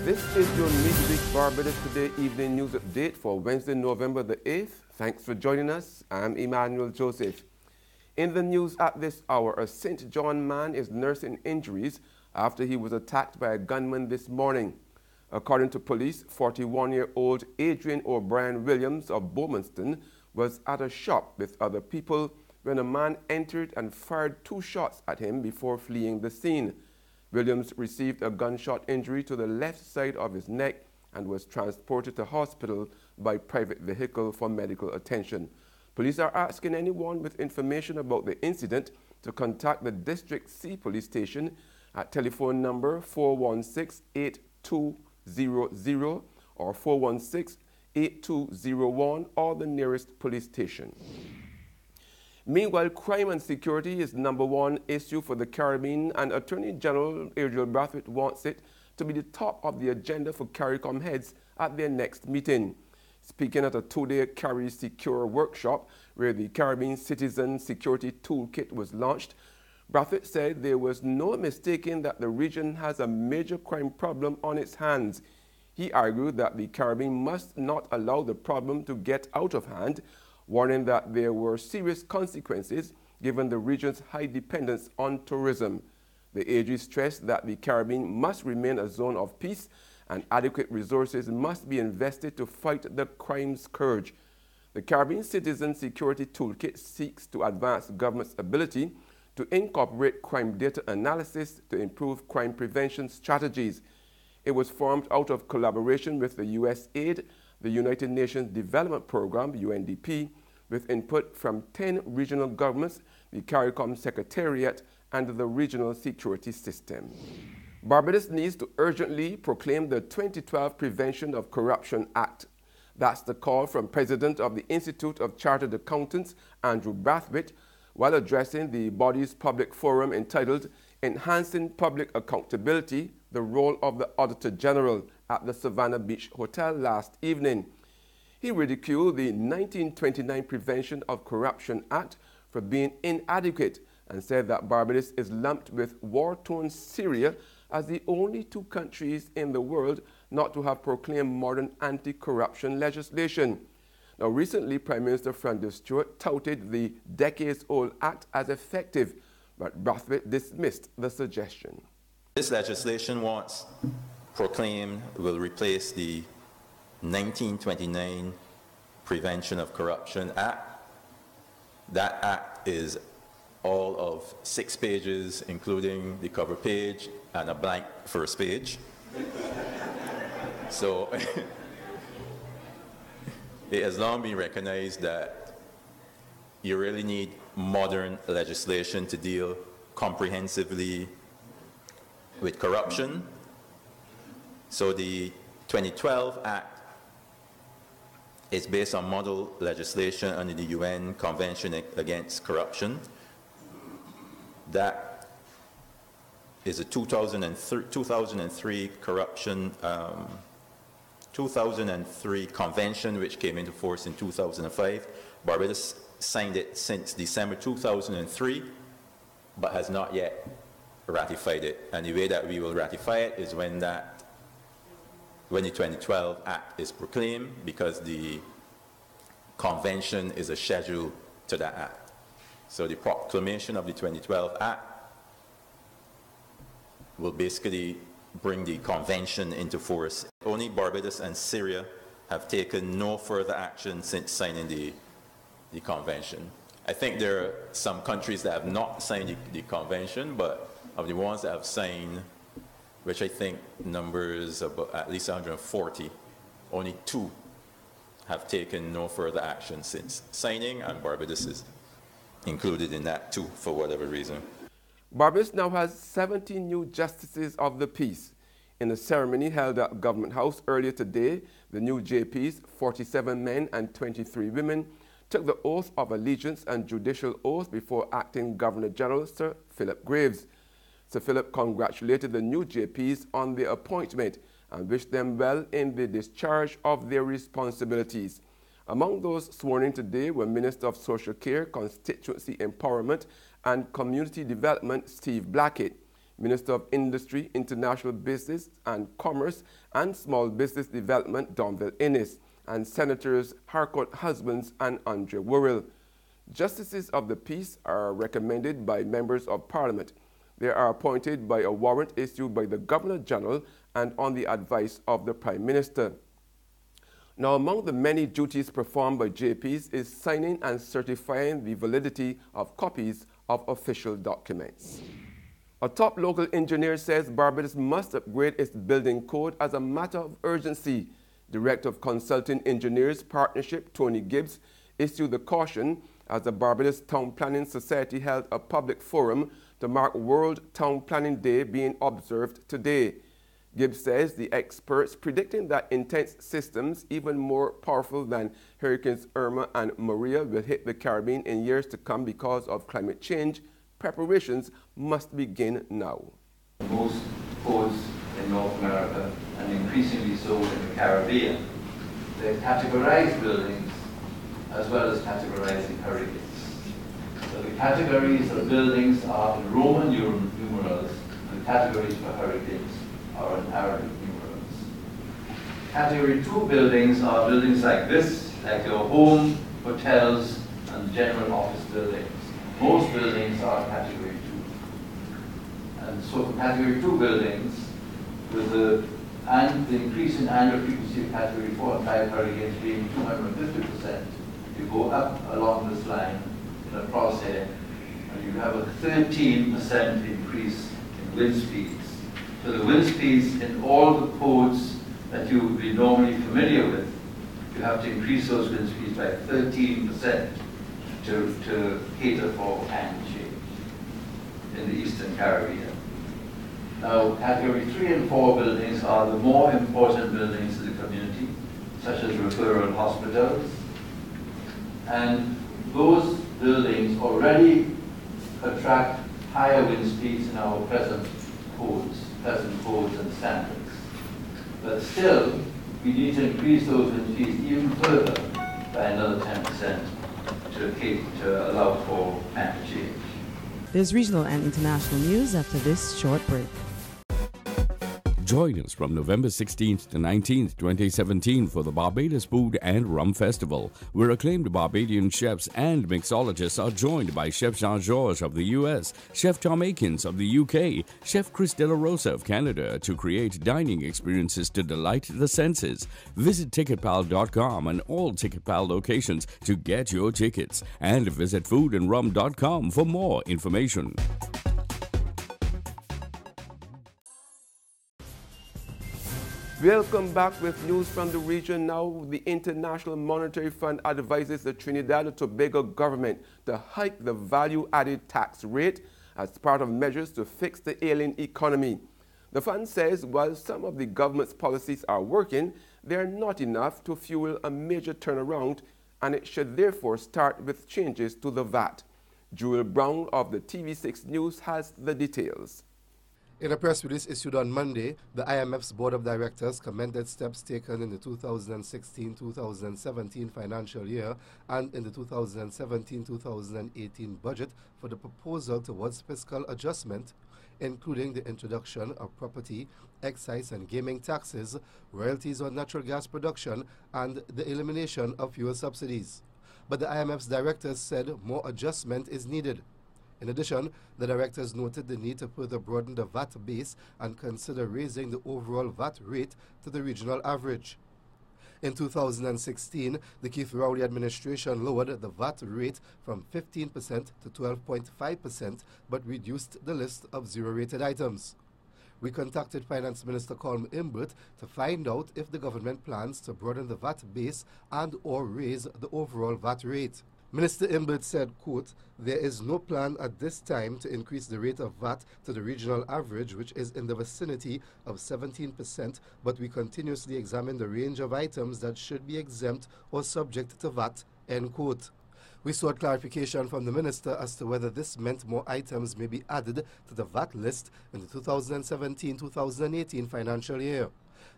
This is your Midweek Barbados Today evening news update for Wednesday, November the 8th. Thanks for joining us. I'm Emmanuel Joseph. In the news at this hour, a St. John man is nursing injuries after he was attacked by a gunman this morning. According to police, 41-year-old Adrian O'Brien Williams of Bowmanston was at a shop with other people when a man entered and fired 2 shots at him before fleeing the scene. Williams received a gunshot injury to the left side of his neck and was transported to hospital by private vehicle for medical attention. Police are asking anyone with information about the incident to contact the District C Police Station at telephone number 416-8200 or 416-8201 or the nearest police station. Meanwhile, crime and security is #1 issue for the Caribbean, and Attorney General Adriel Brathwaite wants it to be the top of the agenda for CARICOM heads at their next meeting. Speaking at a 2-day Carry Secure workshop where the Caribbean Citizen Security Toolkit was launched, Brathwaite said there was no mistaking that the region has a major crime problem on its hands. He argued that the Caribbean must not allow the problem to get out of hand, warning that there were serious consequences given the region's high dependence on tourism. The AG stressed that the Caribbean must remain a zone of peace and adequate resources must be invested to fight the crime scourge. The Caribbean Citizen Security Toolkit seeks to advance government's ability to incorporate crime data analysis to improve crime prevention strategies. It was formed out of collaboration with the USAID, the United Nations Development Programme, UNDP, with input from 10 regional governments, the CARICOM Secretariat, and the Regional Security System. Barbados needs to urgently proclaim the 2012 Prevention of Corruption Act. That's the call from President of the Institute of Chartered Accountants, Andrew Brathwaite, while addressing the body's public forum entitled Enhancing Public Accountability, the Role of the Auditor General at the Savannah Beach Hotel last evening. He ridiculed the 1929 Prevention of Corruption Act for being inadequate and said that Barbados is lumped with war-torn Syria as the only 2 countries in the world not to have proclaimed modern anti-corruption legislation. Now, recently, Prime Minister Francis Stewart touted the decades-old act as effective, but Brathwaite dismissed the suggestion. This legislation, once proclaimed, will replace the 1929 Prevention of Corruption Act. That act is all of 6 pages, including the cover page and a blank first page. So it has long been recognized that you really need modern legislation to deal comprehensively with corruption. So the 2012 Act is based on model legislation under the UN Convention Against Corruption. That is a 2003 convention which came into force in 2005. Barbados signed it since December 2003, but has not yet ratified it. And the way that we will ratify it is when the 2012 Act is proclaimed, because the convention is a schedule to that act. So the proclamation of the 2012 Act will basically bring the convention into force. Only Barbados and Syria have taken no further action since signing the convention. I think there are some countries that have not signed the convention, but of the ones that have signed, which I think numbers about at least 140, only 2 have taken no further action since signing, and Barbados is included in that too, for whatever reason. Barbados now has 17 new justices of the peace. In a ceremony held at Government House earlier today, the new JPs, 47 men and 23 women, took the oath of allegiance and judicial oath before acting Governor General Sir Philip Graves. Sir Philip congratulated the new JPs on their appointment and wished them well in the discharge of their responsibilities. Among those sworn in today were Minister of Social Care, Constituency Empowerment and Community Development Steve Blackett, Minister of Industry, International Business and Commerce and Small Business Development Donville Innes, and Senators Harcourt Husbands and Andre Worrell. Justices of the peace are recommended by members of Parliament. They are appointed by a warrant issued by the Governor-General and on the advice of the Prime Minister. Now, among the many duties performed by JPs is signing and certifying the validity of copies of official documents. A top local engineer says Barbados must upgrade its building code as a matter of urgency. Director of Consulting Engineers Partnership, Tony Gibbs, issued the caution as the Barbados Town Planning Society held a public forum to mark World Town Planning Day being observed today. Gibbs says the experts predicting that intense systems, even more powerful than Hurricanes Irma and Maria, will hit the Caribbean in years to come because of climate change. Preparations must begin now. Most codes in North America, and increasingly so in the Caribbean, they categorize buildings as well as categorizing hurricanes. So the categories of buildings are in Roman numerals, and the categories for hurricanes are in Arabic numerals. Category 2 buildings are buildings like this, like your home, hotels, and general office buildings. Most buildings are category 2. And so for category 2 buildings, with the increase in annual frequency of category 4 and 5 hurricanes being 250%, you go up along this line in a crosshair, and you have a 13% increase in wind speeds. So the wind speeds in all the codes that you would be normally familiar with, you have to increase those wind speeds by 13% to cater for climate change in the Eastern Caribbean. Now, category 3 and 4 buildings are the more important buildings in the community, such as referral hospitals. And those buildings already attract higher wind speeds in our present codes and standards. But still, we need to increase those wind speeds even further by another 10% to allow for climate change. There's regional and international news after this short break. Join us from November 16th to 19th, 2017 for the Barbados Food and Rum Festival, where acclaimed Barbadian chefs and mixologists are joined by Chef Jean-Georges of the US, Chef Tom Akins of the UK, Chef Chris De La Rosa of Canada to create dining experiences to delight the senses. Visit ticketpal.com and all TicketPal locations to get your tickets, and visit foodandrum.com for more information. Welcome back with news from the region now. The International Monetary Fund advises the Trinidad and Tobago government to hike the value-added tax rate as part of measures to fix the ailing economy. The fund says while some of the government's policies are working, they are not enough to fuel a major turnaround, and it should therefore start with changes to the VAT. Jewel Brown of the TV6 News has the details. In a press release issued on Monday, the IMF's Board of Directors commended steps taken in the 2016-2017 financial year and in the 2017-2018 budget for the proposal towards fiscal adjustment, including the introduction of property, excise and gaming taxes, royalties on natural gas production, and the elimination of fuel subsidies. But the IMF's directors said more adjustment is needed. In addition, the directors noted the need to further broaden the VAT base and consider raising the overall VAT rate to the regional average. In 2016, the Keith Rowley administration lowered the VAT rate from 15% to 12.5%, but reduced the list of zero-rated items. We contacted Finance Minister Colm Imbert to find out if the government plans to broaden the VAT base and or raise the overall VAT rate. Minister Imbert said, quote, "There is no plan at this time to increase the rate of VAT to the regional average, which is in the vicinity of 17%, but we continuously examine the range of items that should be exempt or subject to VAT," end quote. We sought clarification from the minister as to whether this meant more items may be added to the VAT list in the 2017-2018 financial year.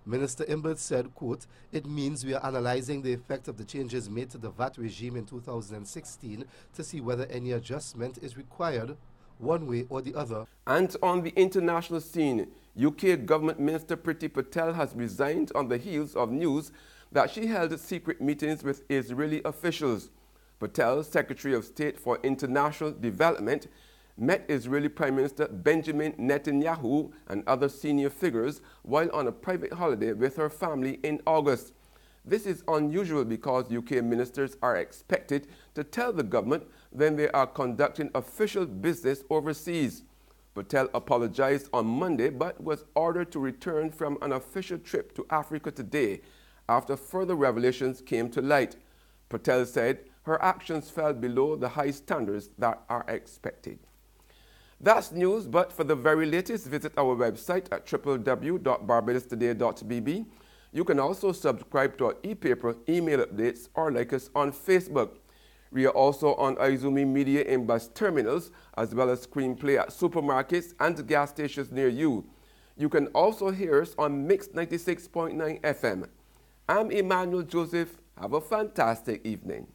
Minister Imbert said, quote, "It means we are analyzing the effect of the changes made to the VAT regime in 2016 to see whether any adjustment is required one way or the other. And on the international scene, UK Government Minister Priti Patel has resigned on the heels of news that she held secret meetings with Israeli officials. Patel, Secretary of State for International Development, met Israeli Prime Minister Benjamin Netanyahu and other senior figures while on a private holiday with her family in August. This is unusual because UK ministers are expected to tell the government when they are conducting official business overseas. Patel apologized on Monday but was ordered to return from an official trip to Africa today after further revelations came to light. Patel said her actions fell below the high standards that are expected. That's news, but for the very latest, visit our website at www.barbadostoday.bb. You can also subscribe to our e-paper, email updates, or like us on Facebook. We are also on Izumi Media in bus terminals, as well as screenplay at supermarkets and gas stations near you. You can also hear us on Mix 96.9 FM. I'm Emmanuel Joseph. Have a fantastic evening.